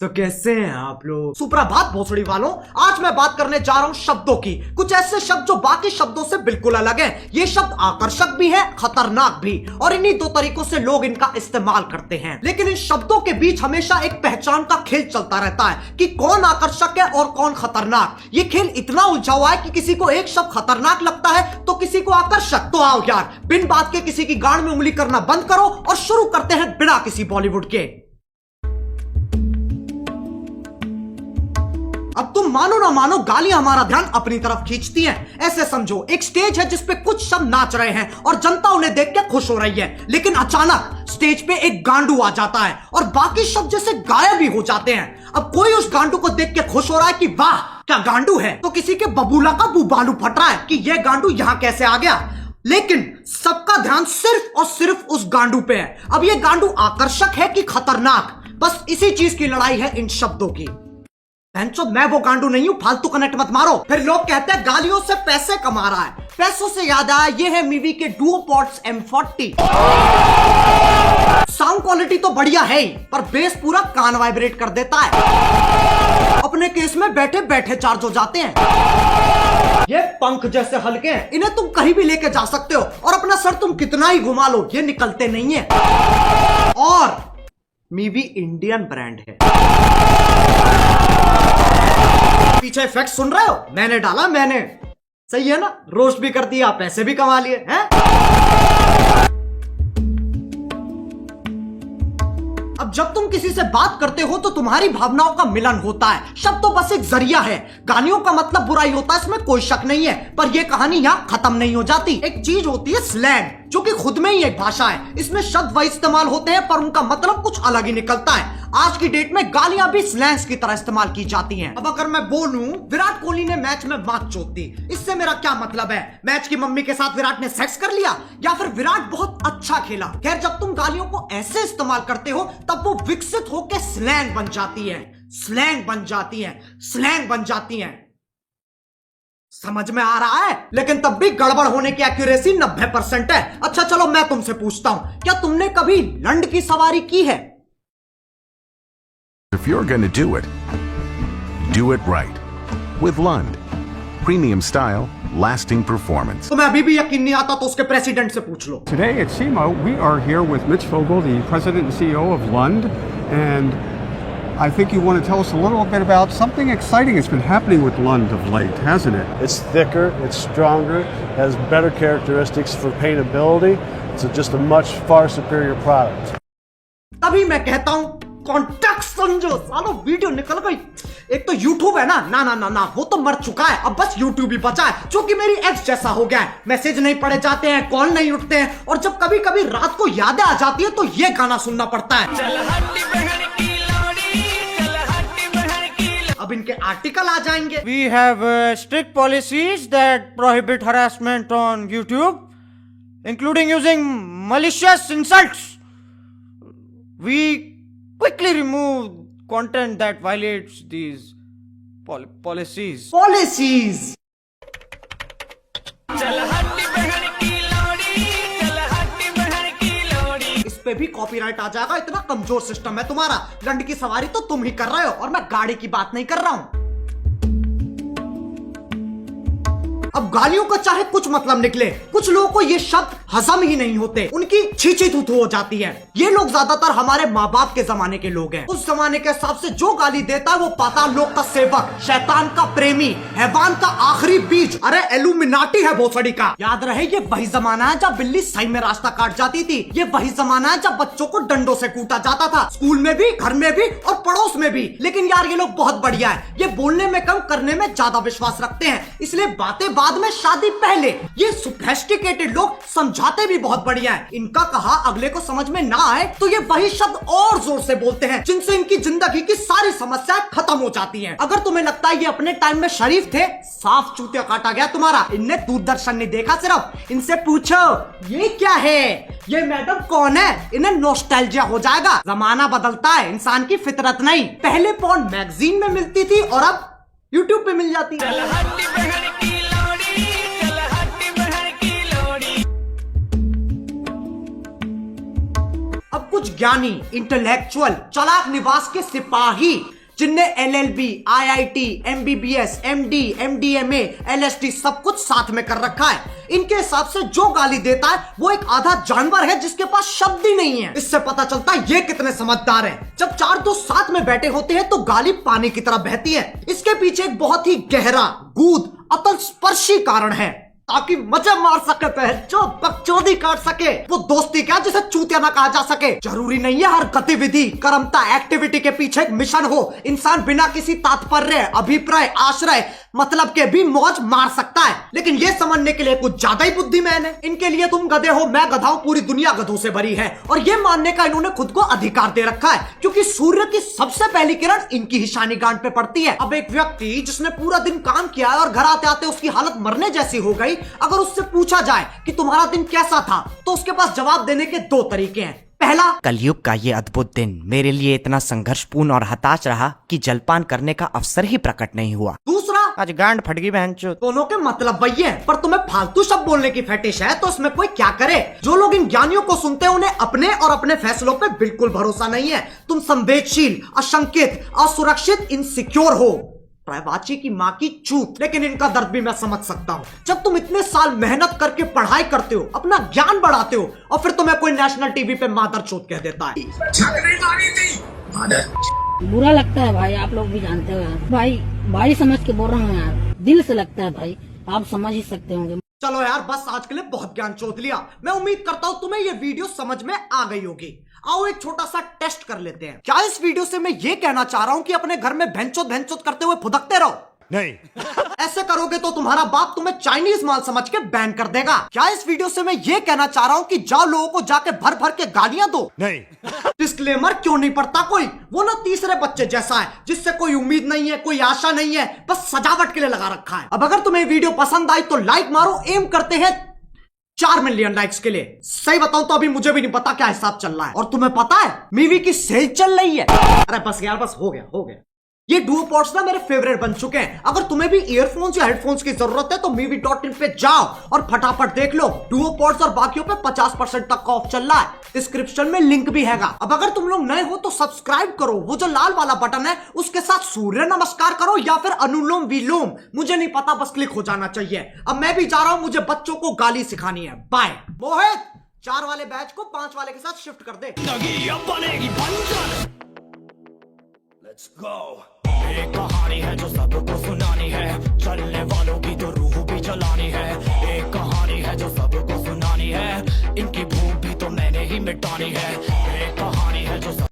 तो कैसे हैं आप लोग? सुप्रभात भोसड़ी वालों, आज मैं बात करने जा रहा हूं शब्दों की। कुछ ऐसे शब्द जो बाकी शब्दों से बिल्कुल अलग हैं। ये शब्द आकर्षक भी है, खतरनाक भी, और इन्हीं दो तरीकों से लोग इनका इस्तेमाल करते हैं। लेकिन इन शब्दों के बीच हमेशा एक पहचान का खेल चलता रहता है कि कौन आकर्षक है और कौन खतरनाक। ये खेल इतना उलझा हुआ है कि किसी को एक शब्द खतरनाक लगता है तो किसी को आकर्षक। तो आओ यार, बिन बात के किसी की गांड में उंगली करना बंद करो और शुरू करते हैं बिना किसी बॉलीवुड के। अब तुम मानो ना मानो, गालियां हमारा ध्यान अपनी तरफ खींचती हैं। ऐसे समझो, एक स्टेज है जिसपे कुछ शब्द नाच रहे हैं और जनता उन्हें देख के खुश हो रही है, लेकिन अचानक स्टेज पे एक गांडू आ जाता है और बाकी शब्द जैसे गायब ही हो जाते हैं। अब कोई उस गांडू को देख के खुश हो रहा है कि वाह क्या गांडू है, तो किसी के बबूला का बुबालू फट रहा है कि यह गांडू यहां कैसे आ गया। लेकिन सबका ध्यान सिर्फ और सिर्फ उस गांडू पे है। अब यह गांडू आकर्षक है कि खतरनाक, बस इसी चीज की लड़ाई है इन शब्दों की। मैं वो गांडू नहीं हूं, फालतू कनेक्ट मत मारो। फिर लोग कहते हैं गालियों से पैसे कमा रहा है। पैसों से याद आया, ये है मीवी के डुओपॉड्स M40। साउंड क्वालिटी तो बढ़िया है ही, पर बेस पूरा कान वाइब्रेट कर देता है। अपने केस में बैठे बैठे चार्ज हो जाते हैं। ये पंख जैसे हल्के हैं, इन्हें तुम कहीं भी लेके जा सकते हो और अपना सर तुम कितना ही घुमा लो, ये निकलते नहीं है। और मीवी इंडियन ब्रांड है। पीछे इफेक्ट सुन रहे हो? मैंने डाला, मैंने। सही है ना? रोस्ट भी कर दिया, पैसे भी कमा लिए हैं। अब जब तुम किसी से बात करते हो तो तुम्हारी भावनाओं का मिलन होता है। शब्द तो बस एक जरिया है। गालियों का मतलब बुराई होता है, इसमें कोई शक नहीं है, पर यह कहानी यहां खत्म नहीं हो जाती। एक चीज होती है स्लैंग, जो कि खुद में ही एक भाषा है। इसमें शब्द वही इस्तेमाल होते हैं पर उनका मतलब कुछ अलग ही निकलता है। आज की डेट में गालियां भी स्लैंग्स की तरह इस्तेमाल की जाती हैं। अब अगर मैं बोलूं विराट कोहली ने मैच में मात चोद दी, इससे मेरा क्या मतलब है? मैच की मम्मी के साथ विराट ने सेक्स कर लिया, या फिर विराट बहुत अच्छा खेला? खैर, जब तुम गालियों को ऐसे इस्तेमाल करते हो तब वो विकसित होकर स्लैंग बन जाती है, स्लैंग बन जाती है, स्लैंग बन जाती है। समझ में आ रहा है? लेकिन तब भी गड़बड़ होने की एक्यूरेसी 90% है। अच्छा चलो, मैं तुमसे पूछता हूं, क्या तुमने कभी लंड की सवारी की है? If you're going to do it right. With Lund. Premium style, lasting performance. तो मैं अभी भी यकीन नहीं आता तो उसके प्रेसिडेंट से पूछ लो। Today at SEMA, we are here with Mitch Vogel, the president and CEO of Lund, and I think you want to tell us a little bit about something exciting that's been happening with Lund of late, hasn't it? It's thicker, it's stronger, has better characteristics for paintability. It's just a much far superior product. तभी मैं कहता हूं context समझो। सालो video निकल गई। एक तो YouTube है ना, ना ना ना ना, वो तो मर चुका है। अब बस YouTube ही बचा है, जो कि मेरी एक्स जैसा हो गया है। मैसेज नहीं पढ़े जाते हैं, कॉल नहीं उठते हैं, और जब कभी कभी रात को यादें आ जाती है तो ये गाना सुनना पड़ता है। अब इनके आर्टिकल आ जाएंगे। We have strict policies that prohibit harassment on YouTube, including using malicious insults. We quickly remove content that violates these policies. Policies. इस पे भी कॉपीराइट आ जाएगा, इतना कमजोर सिस्टम है तुम्हारा। लंड की सवारी तो तुम ही कर रहे हो और मैं गाड़ी की बात नहीं कर रहा हूं। अब गालियों का चाहे कुछ मतलब निकले, कुछ लोगों को ये शब्द हजम ही नहीं होते, उनकी छींची थूथू हो जाती है। ये लोग ज्यादातर हमारे माँ बाप के जमाने के लोग हैं। उस जमाने के हिसाब से जो गाली देता है वो पाताल लोक का सेवक, शैतान का प्रेमी, हैवान का आखिरी बीज, अरे एलुमिनाटी है भोसड़ी का। याद रहे, ये वही जमाना है जब बिल्ली सही में रास्ता काट जाती थी। ये वही जमाना है जब बच्चों को डंडों से कूटा जाता था, स्कूल में भी, घर में भी और पड़ोस में भी। लेकिन यार ये लोग बहुत बढ़िया है, ये बोलने में कम करने में ज्यादा विश्वास रखते हैं, इसलिए बातें बाद में शादी पहले। ये सोफिस्टिकेटेड लोग समझाते भी बहुत बढ़िया है। इनका कहा अगले को समझ में ना आए तो ये वही शब्द और जोर से बोलते हैं, जिनसे इनकी जिंदगी की सारी समस्याएं खत्म हो जाती हैं। अगर तुम्हें लगता है ये अपने टाइम में शरीफ थे, साफ चूतिया काटा गया तुम्हारा। इनने दूरदर्शन नहीं देखा सिर्फ, इनसे पूछो ये क्या है, ये मैडम कौन है, इन्हें नॉस्टैल्जिया हो जाएगा। जमाना बदलता है, इंसान की फितरत नहीं। पहले पॉर्न मैगजीन में मिलती थी और अब यूट्यूब पे मिल जाती है। अब कुछ ज्ञानी, इंटेलेक्चुअल, चालाक निवास के सिपाही जिनने LLB, IIT, MBBS, MD, MDMA, LSD सब कुछ साथ में कर रखा है। इनके हिसाब से जो गाली देता है वो एक आधा जानवर है जिसके पास शब्द ही नहीं है। इससे पता चलता है ये कितने समझदार हैं। जब चार दोस्त साथ में बैठे होते हैं तो गाली पानी की तरह बहती है। इसके पीछे एक बहुत ही गहरा, गूढ़, अतल स्पर्शी कारण है, ताकि मजे मार सके जो बकचोदी काट सके। वो दोस्ती क्या जिसे चूतिया ना कहा जा सके। जरूरी नहीं है हर गतिविधि, कर्मता, एक्टिविटी के पीछे एक मिशन हो। इंसान बिना किसी तात्पर्य, अभिप्राय, आश्रय, मतलब के भी मौज मार सकता है। लेकिन ये समझने के लिए कुछ ज्यादा ही बुद्धिमान है। इनके लिए तुम गधे हो, मैं गधा हूं, पूरी दुनिया गधों से भरी है। और ये मानने का इन्होंने खुद को अधिकार दे रखा है, क्योंकि सूर्य की सबसे पहली किरण इनकी ही शानी गांठ पे पड़ती है। अब एक व्यक्ति जिसने पूरा दिन काम किया है और घर आते आते उसकी हालत मरने जैसी हो गई, अगर उससे पूछा जाए कि तुम्हारा दिन कैसा था, तो उसके पास जवाब देने के दो तरीके हैं। पहला, कलयुग का ये अद्भुत दिन मेरे लिए इतना संघर्षपूर्ण और हताश रहा कि जलपान करने का अवसर ही प्रकट नहीं हुआ। दूसरा, आज गांड फट गई बहनचोद। दोनों के मतलब वही है, पर तुम्हें फालतू शब्द बोलने की फेटिश है तो इसमें कोई क्या करे। जो लोग इन ज्ञानियों को सुनते हैं उन्हें अपने और अपने फैसलों पे बिल्कुल भरोसा नहीं है। तुम संवेदनशील, अशंकित, असुरक्षित, इनसिक्योर हो। बाची की माँ की चूत। लेकिन इनका दर्द भी मैं समझ सकता हूँ। जब तुम इतने साल मेहनत करके पढ़ाई करते हो, अपना ज्ञान बढ़ाते हो, और फिर तुम्हें कोई नेशनल टीवी पे मादर चोत कह देता है। बुरा लगता है भाई, आप लोग भी जानते हो यार। भाई समझ के बोल रहा हूँ यार, दिल से लगता है भाई, आप समझ ही सकते होंगे। चलो यार, बस आज के लिए बहुत ज्ञान चोत लिया। मैं उम्मीद करता हूँ तुम्हें ये वीडियो समझ में आ गई होगी। आओ एक छोटा सा टेस्ट कर लेते हैं। क्या इस वीडियो से मैं ये कहना चाह रहा हूँ कि अपने घर में भैंचोद करते हुए फुदकते रहो? नहीं। ऐसे करोगे तो तुम्हारा बाप तुम्हें चाइनीज माल समझ के बैन कर देगा। क्या इस वीडियो से मैं ये कहना चाह रहा हूँ कि जाओ लोगों को जाके भर भर के गालियां दो? नहीं। डिस्क्लेमर क्यों नहीं पढ़ता कोई? वो ना तीसरे बच्चे जैसा है जिससे कोई उम्मीद नहीं है, कोई आशा नहीं है, बस सजावट के लिए लगा रखा है। अब अगर तुम्हें वीडियो पसंद आई तो लाइक मारो। एम करते हैं 4 मिलियन लाइक्स के लिए। सही बताऊं तो अभी मुझे भी नहीं पता क्या हिसाब चल रहा है। और तुम्हें पता है मीवी की सेल चल रही है। अरे बस यार, बस हो गया। ये डुओ पॉड्स ना मेरे फेवरेट बन चुके हैं। अगर तुम्हें भी ईयरफोन्स या हेडफोन्स की जरूरत है तो मीवी.in पे जाओ और फटाफट देख लो। डुओ पॉड्स और बाकियों पे 50% तक का ऑफ चल रहा है। डिस्क्रिप्शन में लिंक भी हैगा। अब अगर तुम लोग नए हो तो सब्सक्राइब करो, वो जो लाल वाला बटन है उसके साथ सूर्य नमस्कार करो या फिर अनुलोम विलोम, मुझे नहीं पता, बस क्लिक हो जाना चाहिए। अब मैं भी जा रहा हूं, मुझे बच्चों को गाली सिखानी है। बाय। मोहित, 4 वाले बैच को 5 वाले के साथ शिफ्ट कर दे। Let's go. एक कहानी है जो सबको सुनानी है, चलने वालों की तो रूह भी जलानी है। एक कहानी है जो सबको सुनानी है, इनकी भूख भी तो मैंने ही मिटानी है। एक कहानी है जो